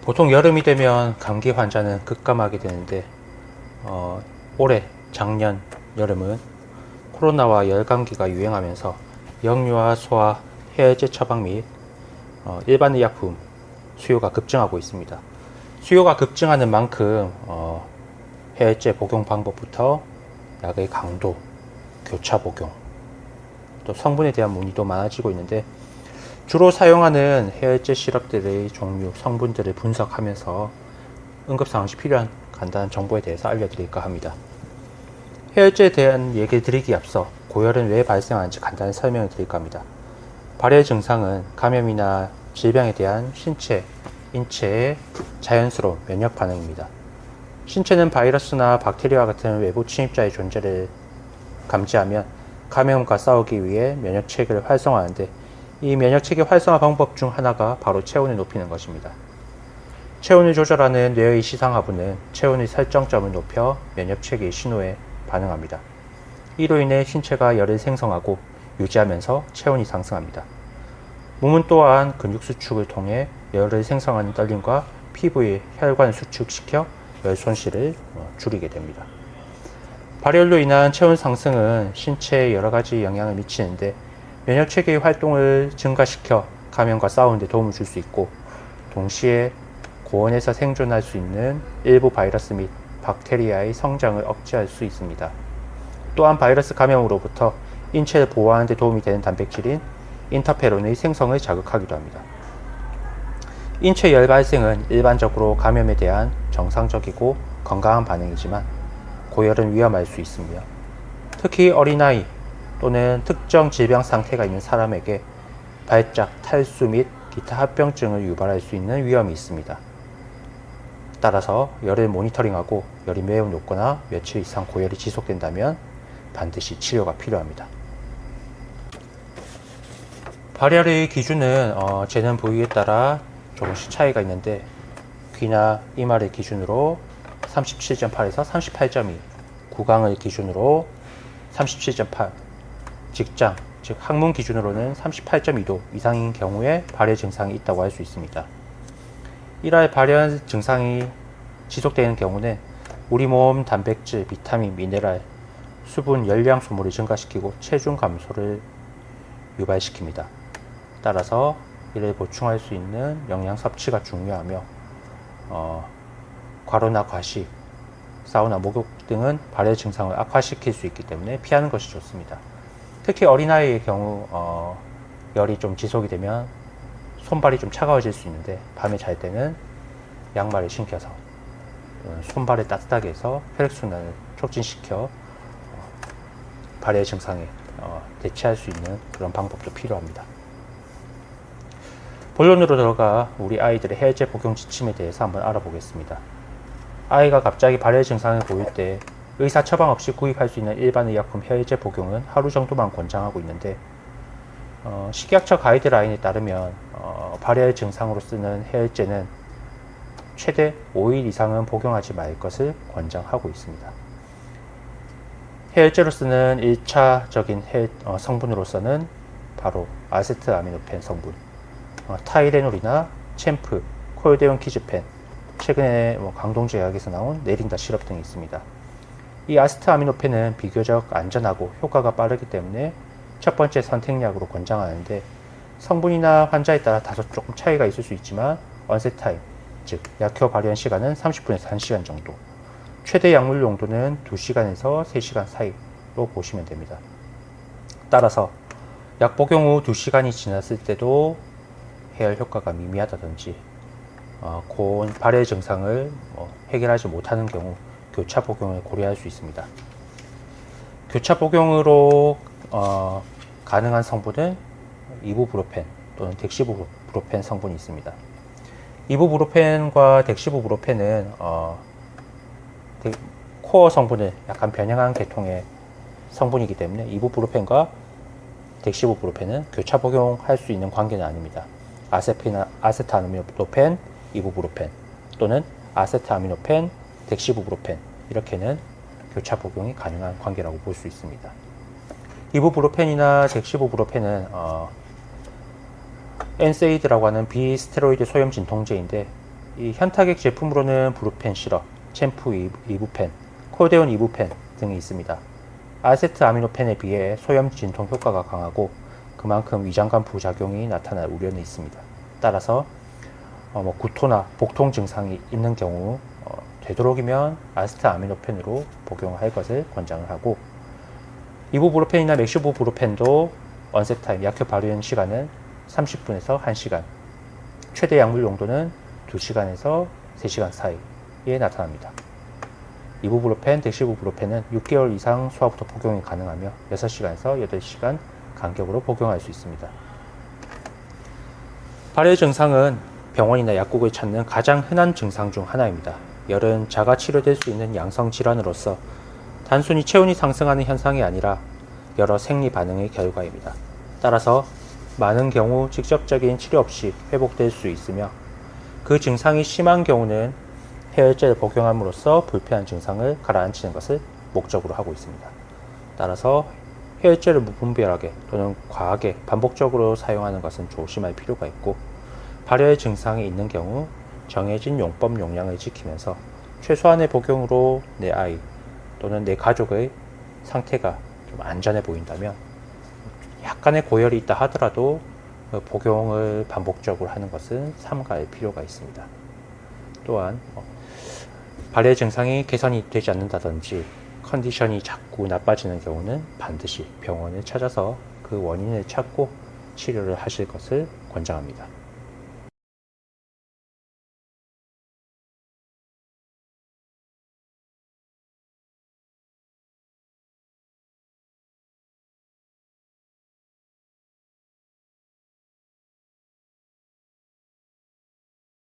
보통 여름이 되면 감기 환자는 급감하게 되는데 올해 작년 여름은 코로나와 열감기가 유행하면서 역류와 소화, 해열제 처방 및 일반 의약품 수요가 급증하고 있습니다. 수요가 급증하는 만큼 해열제 복용 방법부터 약의 강도, 교차 복용, 또 성분에 대한 문의도 많아지고 있는데, 주로 사용하는 해열제 시럽들의 종류, 성분들을 분석하면서 응급상황 시 필요한 간단한 정보에 대해서 알려드릴까 합니다. 해열제에 대한 얘기를 드리기 앞서 고열은 왜 발생하는지 간단히 설명을 드릴까 합니다. 발열 증상은 감염이나 질병에 대한 신체, 인체의 자연스러운 면역 반응입니다. 신체는 바이러스나 박테리아와 같은 외부 침입자의 존재를 감지하면 감염과 싸우기 위해 면역 체계를 활성화하는데, 이 면역 체계 활성화 방법 중 하나가 바로 체온을 높이는 것입니다. 체온을 조절하는 뇌의 시상하부는 체온의 설정점을 높여 면역 체계의 신호에 반응합니다. 이로 인해 신체가 열을 생성하고 유지하면서 체온이 상승합니다. 몸은 또한 근육 수축을 통해 열을 생성하는 떨림과 피부의 혈관을 수축시켜 열 손실을 줄이게 됩니다. 발열로 인한 체온 상승은 신체에 여러 가지 영향을 미치는데, 면역 체계의 활동을 증가시켜 감염과 싸우는 데 도움을 줄 수 있고, 동시에 고온에서 생존할 수 있는 일부 바이러스 및 박테리아의 성장을 억제할 수 있습니다. 또한 바이러스 감염으로부터 인체를 보호하는 데 도움이 되는 단백질인 인터페론의 생성을 자극하기도 합니다. 인체 열 발생은 일반적으로 감염에 대한 정상적이고 건강한 반응이지만, 고열은 위험할 수 있으며, 특히 어린아이 또는 특정 질병 상태가 있는 사람에게 발작, 탈수 및 기타 합병증을 유발할 수 있는 위험이 있습니다. 따라서 열을 모니터링하고 열이 매우 높거나 며칠 이상 고열이 지속된다면 반드시 치료가 필요합니다. 발열의 기준은 재는 부위에 따라 조금씩 차이가 있는데, 귀나 이마를 기준으로 37.8에서 38.2, 구강을 기준으로 37.8, 직장, 즉 항문 기준으로는 38.2도 이상인 경우에 발열 증상이 있다고 할 수 있습니다. 이러한 발열 증상이 지속되는 경우는 우리 몸 단백질, 비타민, 미네랄, 수분, 열량 소모를 증가시키고 체중 감소를 유발시킵니다. 따라서 이를 보충할 수 있는 영양 섭취가 중요하며, 과로나 과식, 사우나, 목욕 등은 발열 증상을 악화시킬 수 있기 때문에 피하는 것이 좋습니다. 특히 어린아이의 경우 열이 좀 지속이 되면 손발이 좀 차가워질 수 있는데, 밤에 잘 때는 양말을 신겨서 손발을 따뜻하게 해서 혈액순환을 촉진시켜 발열 증상에 대체할 수 있는 그런 방법도 필요합니다. 본론으로 들어가 우리 아이들의 해열제 복용 지침에 대해서 한번 알아보겠습니다. 아이가 갑자기 발열 증상을 보일 때 의사 처방 없이 구입할 수 있는 일반 의약품 해열제 복용은 하루 정도만 권장하고 있는데, 식약처 가이드라인에 따르면 발열 증상으로 쓰는 해열제는 최대 5일 이상은 복용하지 말 것을 권장하고 있습니다. 해열제로 쓰는 1차적인 성분으로서는 바로 아세트아미노펜 성분, 타이레놀이나 챔프, 콜데온 키즈펜, 최근에 강동제약에서 나온 네린다 시럽 등이 있습니다. 이 아세트아미노펜은 비교적 안전하고 효과가 빠르기 때문에 첫 번째 선택약으로 권장하는데, 성분이나 환자에 따라 다소 조금 차이가 있을 수 있지만 onset time, 즉 약효 발현 시간은 30분에서 1시간 정도, 최대 약물 용도는 2시간에서 3시간 사이로 보시면 됩니다. 따라서 약 복용 후 2시간이 지났을 때도 해열 효과가 미미하다든지 고온 발열 증상을 해결하지 못하는 경우 교차 복용을 고려할 수 있습니다. 교차 복용으로 가능한 성분은 이부브로펜 또는 덱시부브로펜 성분이 있습니다. 이부브로펜과 덱시부브로펜은 코어 성분을 약간 변형한 계통의 성분이기 때문에 이부브로펜과 덱시부브로펜은 교차 복용할 수 있는 관계는 아닙니다. 아세트아미노펜, 이부브로펜 또는 아세트아미노펜, 덱시부브로펜, 이렇게는 교차 복용이 가능한 관계라고 볼 수 있습니다. 이부브로펜이나 덱시부브로펜은 엔세이드라고 하는 비스테로이드 소염 진통제인데, 이 현타액 제품으로는 브루펜 시럽, 챔프 이부펜, 콜데온 이부펜 등이 있습니다. 아세트아미노펜에 비해 소염 진통 효과가 강하고 그만큼 위장관 부작용이 나타날 우려는 있습니다. 따라서 구토나 복통 증상이 있는 경우 되도록이면 아세트아미노펜으로 복용할 것을 권장을 하고, 이부브루펜이나 맥시부브루펜도 onset 타임, 약효 발현 시간은 30분에서 1시간, 최대 약물 용도는 2시간에서 3시간 사이에 나타납니다. 이부브루펜, 덱시부브루펜은 6개월 이상 소아부터 복용이 가능하며 6시간에서 8시간 간격으로 복용할 수 있습니다. 발열 증상은 병원이나 약국을 찾는 가장 흔한 증상 중 하나입니다. 열은 자가 치료될 수 있는 양성 질환으로서 단순히 체온이 상승하는 현상이 아니라 여러 생리 반응의 결과입니다. 따라서 많은 경우 직접적인 치료 없이 회복될 수 있으며, 그 증상이 심한 경우는 해열제를 복용함으로써 불편한 증상을 가라앉히는 것을 목적으로 하고 있습니다. 따라서 해열제를 무분별하게 또는 과하게 반복적으로 사용하는 것은 조심할 필요가 있고, 발열 증상이 있는 경우 정해진 용법 용량을 지키면서 최소한의 복용으로 내 아이 또는 내 가족의 상태가 좀 안전해 보인다면, 약간의 고열이 있다 하더라도 복용을 반복적으로 하는 것은 삼가할 필요가 있습니다. 또한 발열 증상이 개선이 되지 않는다든지 컨디션이 자꾸 나빠지는 경우는 반드시 병원을 찾아서 그 원인을 찾고 치료를 하실 것을 권장합니다.